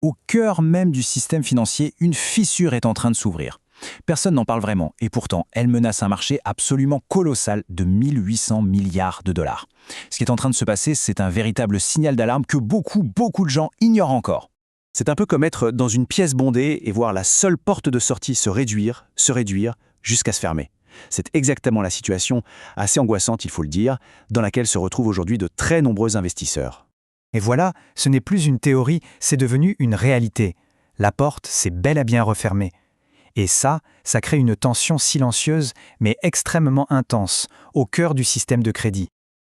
Au cœur même du système financier, une fissure est en train de s'ouvrir. Personne n'en parle vraiment, et pourtant, elle menace un marché absolument colossal de 1800 milliards de dollars. Ce qui est en train de se passer, c'est un véritable signal d'alarme que beaucoup de gens ignorent encore. C'est un peu comme être dans une pièce bondée et voir la seule porte de sortie se réduire, jusqu'à se fermer. C'est exactement la situation, assez angoissante il faut le dire, dans laquelle se retrouvent aujourd'hui de très nombreux investisseurs. Et voilà, ce n'est plus une théorie, c'est devenu une réalité. La porte s'est bel et bien refermée. Et ça crée une tension silencieuse, mais extrêmement intense, au cœur du système de crédit.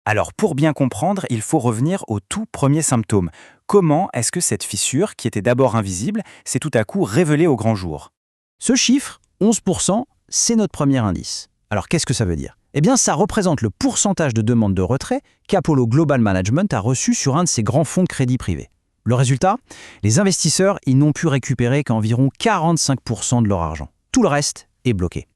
Alors pour bien comprendre, il faut revenir au tout premier symptôme. Comment est-ce que cette fissure, qui était d'abord invisible, s'est tout à coup révélée au grand jour? Ce chiffre, 11%, c'est notre premier indice. Alors qu'est-ce que ça veut dire? Eh bien, ça représente le pourcentage de demandes de retrait qu'Apollo Global Management a reçu sur un de ses grands fonds de crédit privé. Le résultat? Les investisseurs, ils n'ont pu récupérer qu'environ 45% de leur argent. Tout le reste est bloqué.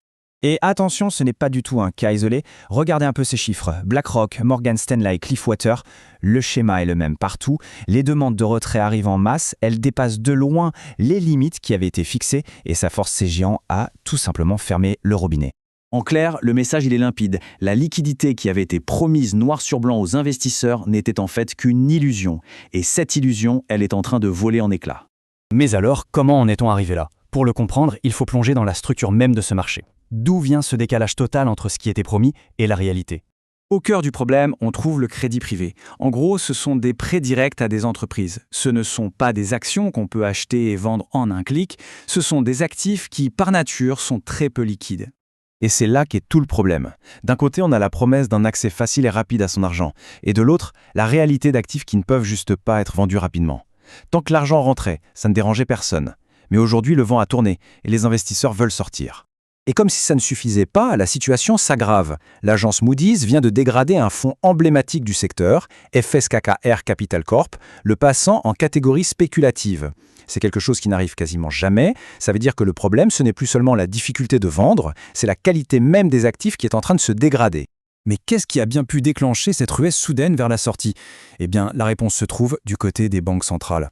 Et attention, ce n'est pas du tout un cas isolé. Regardez un peu ces chiffres. BlackRock, Morgan Stanley, Cliffwater, le schéma est le même partout. Les demandes de retrait arrivent en masse, elles dépassent de loin les limites qui avaient été fixées et ça force ces géants à tout simplement fermer le robinet. En clair, le message il est limpide. La liquidité qui avait été promise noir sur blanc aux investisseurs n'était en fait qu'une illusion. Et cette illusion, elle est en train de voler en éclats. Mais alors, comment en est-on arrivé là? Pour le comprendre, il faut plonger dans la structure même de ce marché. D'où vient ce décalage total entre ce qui était promis et la réalité? Au cœur du problème, on trouve le crédit privé. En gros, ce sont des prêts directs à des entreprises. Ce ne sont pas des actions qu'on peut acheter et vendre en un clic. Ce sont des actifs qui, par nature, sont très peu liquides. Et c'est là qu'est tout le problème. D'un côté, on a la promesse d'un accès facile et rapide à son argent, et de l'autre, la réalité d'actifs qui ne peuvent juste pas être vendus rapidement. Tant que l'argent rentrait, ça ne dérangeait personne. Mais aujourd'hui, le vent a tourné, et les investisseurs veulent sortir. Et comme si ça ne suffisait pas, la situation s'aggrave. L'agence Moody's vient de dégrader un fonds emblématique du secteur, FS KKR Capital Corp, le passant en catégorie spéculative. C'est quelque chose qui n'arrive quasiment jamais. Ça veut dire que le problème, ce n'est plus seulement la difficulté de vendre, c'est la qualité même des actifs qui est en train de se dégrader. Mais qu'est-ce qui a bien pu déclencher cette ruée soudaine vers la sortie? Eh bien, la réponse se trouve du côté des banques centrales.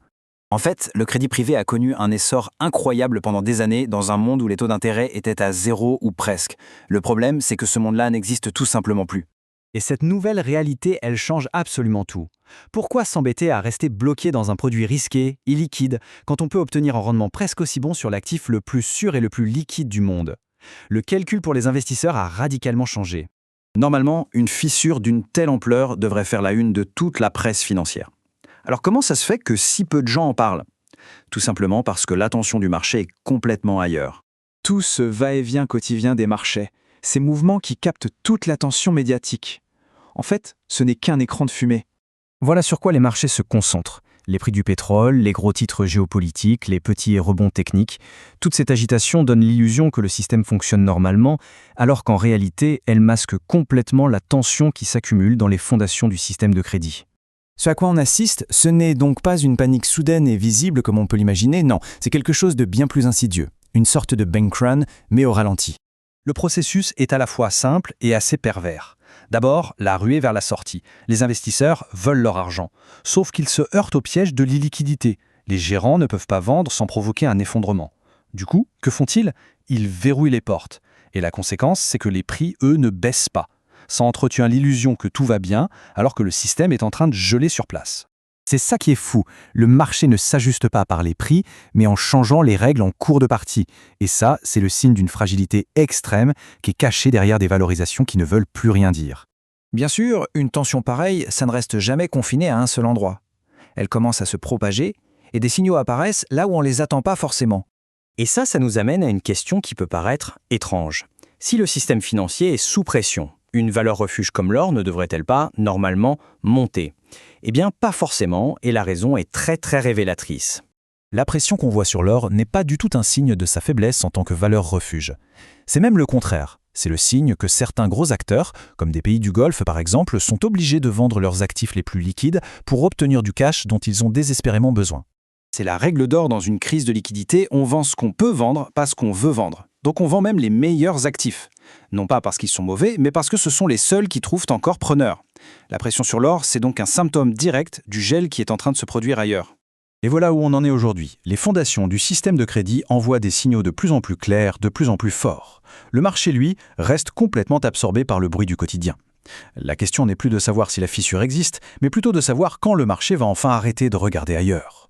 En fait, le crédit privé a connu un essor incroyable pendant des années dans un monde où les taux d'intérêt étaient à zéro ou presque. Le problème, c'est que ce monde-là n'existe tout simplement plus. Et cette nouvelle réalité, elle change absolument tout. Pourquoi s'embêter à rester bloqué dans un produit risqué, illiquide, quand on peut obtenir un rendement presque aussi bon sur l'actif le plus sûr et le plus liquide du monde? Le calcul pour les investisseurs a radicalement changé. Normalement, une fissure d'une telle ampleur devrait faire la une de toute la presse financière. Alors comment ça se fait que si peu de gens en parlent? Tout simplement parce que l'attention du marché est complètement ailleurs. Tout ce va-et-vient quotidien des marchés, ces mouvements qui captent toute l'attention médiatique. En fait, ce n'est qu'un écran de fumée. Voilà sur quoi les marchés se concentrent. Les prix du pétrole, les gros titres géopolitiques, les petits rebonds techniques. Toute cette agitation donne l'illusion que le système fonctionne normalement, alors qu'en réalité, elle masque complètement la tension qui s'accumule dans les fondations du système de crédit. Ce à quoi on assiste, ce n'est donc pas une panique soudaine et visible comme on peut l'imaginer, non, c'est quelque chose de bien plus insidieux, une sorte de bank run, mais au ralenti. Le processus est à la fois simple et assez pervers. D'abord, la ruée vers la sortie. Les investisseurs veulent leur argent, sauf qu'ils se heurtent au piège de l'illiquidité. Les gérants ne peuvent pas vendre sans provoquer un effondrement. Du coup, que font-ils? Ils verrouillent les portes. Et la conséquence, c'est que les prix, eux, ne baissent pas. Ça entretient l'illusion que tout va bien, alors que le système est en train de geler sur place. C'est ça qui est fou. Le marché ne s'ajuste pas par les prix, mais en changeant les règles en cours de partie. Et ça, c'est le signe d'une fragilité extrême qui est cachée derrière des valorisations qui ne veulent plus rien dire. Bien sûr, une tension pareille, ça ne reste jamais confiné à un seul endroit. Elle commence à se propager, et des signaux apparaissent là où on ne les attend pas forcément. Et ça nous amène à une question qui peut paraître étrange. Si le système financier est sous pression, une valeur refuge comme l'or ne devrait-elle pas, normalement, monter? Eh bien, pas forcément, et la raison est très révélatrice. La pression qu'on voit sur l'or n'est pas du tout un signe de sa faiblesse en tant que valeur refuge. C'est même le contraire. C'est le signe que certains gros acteurs, comme des pays du Golfe par exemple, sont obligés de vendre leurs actifs les plus liquides pour obtenir du cash dont ils ont désespérément besoin. C'est la règle d'or dans une crise de liquidité, on vend ce qu'on peut vendre, pas ce qu'on veut vendre. Donc on vend même les meilleurs actifs. Non pas parce qu'ils sont mauvais, mais parce que ce sont les seuls qui trouvent encore preneurs. La pression sur l'or, c'est donc un symptôme direct du gel qui est en train de se produire ailleurs. Et voilà où on en est aujourd'hui. Les fondations du système de crédit envoient des signaux de plus en plus clairs, de plus en plus forts. Le marché, lui, reste complètement absorbé par le bruit du quotidien. La question n'est plus de savoir si la fissure existe, mais plutôt de savoir quand le marché va enfin arrêter de regarder ailleurs.